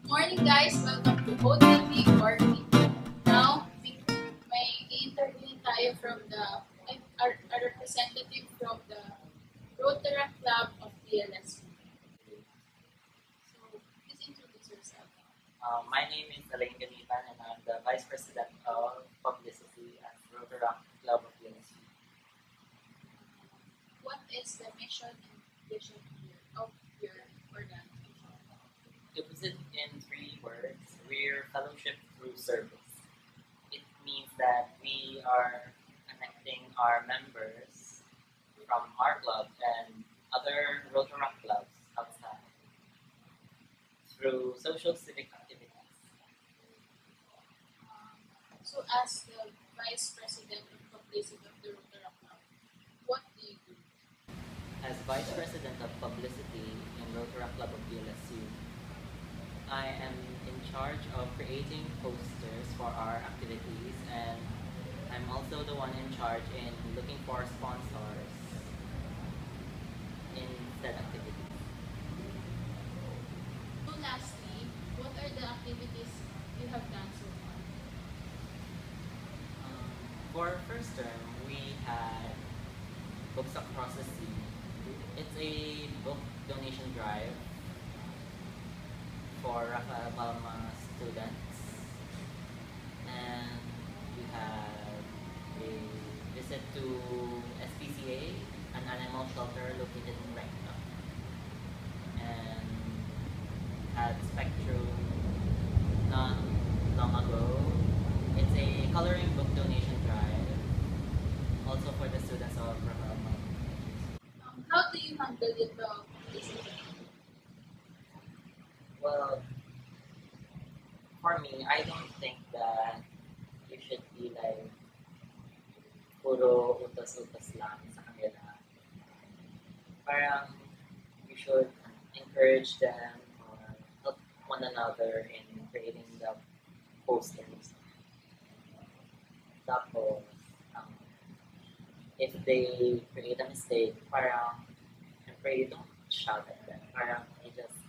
Morning guys! Welcome to Hotel Week or Week. Now, may interview tayo from a representative from the Rotary Club of PLSU. So, please introduce yourself. My name is Elaine Galitan and I'm the Vice President of Publicity at Rotaract Club of UNSU. What is the mission and vision of your organization? To put it in 3 words, we're fellowship through service. It means that we are connecting our members from our club and other Rotaract clubs outside through social civic activities. So, as the Vice President of Publicity of the Rotary Club, what do you do? As Vice President of Publicity in Rotaract Club of PLSU, I am in charge of creating posters for our activities, and I'm also the one in charge in looking for sponsors in said activities. So lastly, what are the activities you have done so far? For our first term, we had Books Across the Sea. It's a book donation drive for Rafael Palma students, and we had a visit to SPCA, an animal shelter located in Recto, and had Spectrum not long ago. It's a coloring book donation drive, also for the students of Rafael Palma. How do you handle the publicity? Well, for me, I don't think that you should be like puro utos-utos lang sa kanila. Parang you should encourage them or help one another in creating the posters. Tapos, um, if they create a mistake, parang syempre you don't shout at them. Parang you just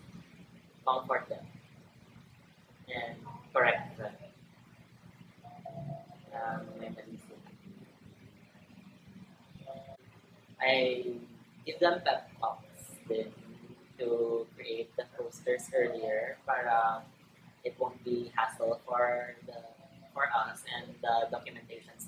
comfort them and correct them. May mali sila. I give them pep talks din to create the posters earlier para it won't be hassle for us and the documentations